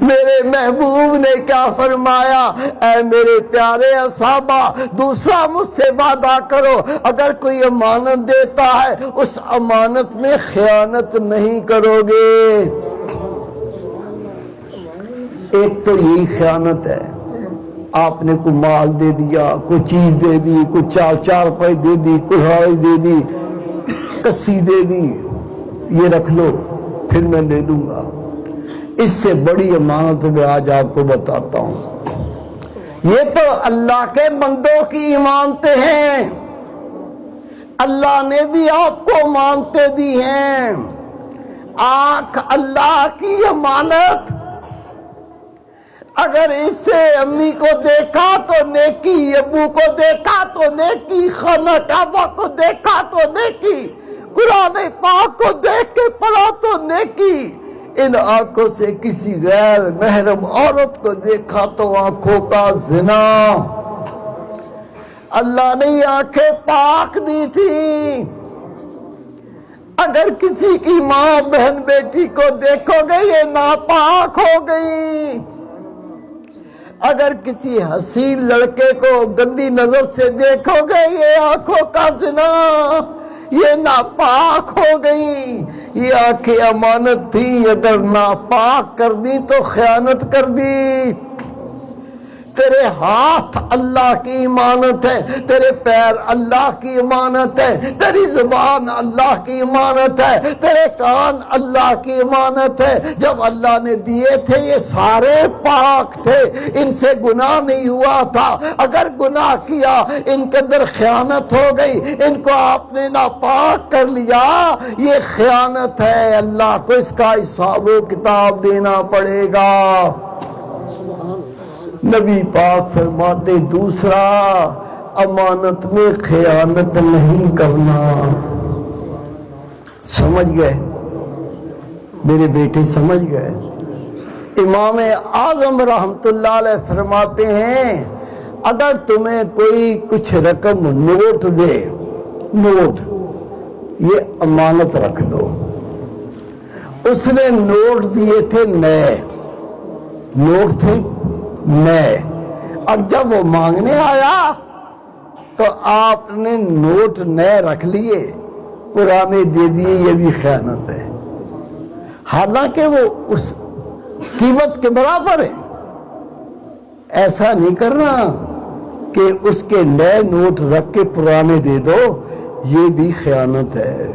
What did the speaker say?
میرے محبوب نے کیا فرمایا؟ اے میرے پیارے صحابہ، دوسرا مجھ سے وعدہ کرو، اگر کوئی امانت دیتا ہے اس امانت میں خیانت نہیں کرو گے۔ ایک تو یہی خیانت ہے، آپ نے کوئی مال دے دیا، کوئی چیز دے دی، کوئی چار پائی دے دی، کڑھائی دے دی، کسی دے دی، یہ رکھ لو پھر میں لے لوں گا۔ اس سے بڑی امانت میں آج آپ کو بتاتا ہوں، یہ تو اللہ کے بندوں کی امانتیں ہیں، اللہ نے بھی آپ کو امانتیں دی ہیں۔ آنکھ اللہ کی امانت، اگر اس سے امی کو دیکھا تو نیکی، ابو کو دیکھا تو نیکی، خانہ کعبہ کو دیکھا تو نیکی، قرآن پاک کو دیکھ کے پڑھا تو نیکی، ان آنکھوں سے کسی غیر محرم عورت کو دیکھا تو آنکھوں کا زنا۔ اللہ نے یہ آنکھیں پاک دی تھی، اگر کسی کی ماں بہن بیٹی کو دیکھو گے یہ ناپاک ہو گئی، اگر کسی حسین لڑکے کو گندی نظر سے دیکھو گے یہ آنکھوں کا زنا، یہ ناپاک ہو گئی۔ یہ آنکھیں امانت تھی، اگر ناپاک کر دی تو خیانت کر دی۔ تیرے ہاتھ اللہ کی امانت ہے، تیرے پیر اللہ کی امانت ہے، تیری زبان اللہ کی امانت ہے، تیرے کان اللہ کی امانت ہے۔ جب اللہ نے دیے تھے یہ سارے پاک تھے، ان سے گناہ نہیں ہوا تھا، اگر گناہ کیا ان کے اندر خیانت ہو گئی، ان کو آپ نے ناپاک کر لیا، یہ خیانت ہے، اللہ کو اس کا حساب و کتاب دینا پڑے گا۔ نبی پاک فرماتے دوسرا، امانت میں خیانت نہیں کرنا۔ سمجھ گئے میرے بیٹے، سمجھ گئے؟ امام اعظم رحمت اللہ علیہ فرماتے ہیں اگر تمہیں کوئی کچھ رقم نوٹ دے، نوٹ یہ امانت رکھ دو۔ اس نے نوٹ دیے تھے نئے، نوٹ تھے نئے، اب جب وہ مانگنے آیا تو آپ نے نوٹ نئے رکھ لیے، پرانے دے دیے، یہ بھی خیانت ہے، حالانکہ وہ اس قیمت کے برابر ہے۔ ایسا نہیں کرنا کہ اس کے نئے نوٹ رکھ کے پرانے دے دو، یہ بھی خیانت ہے۔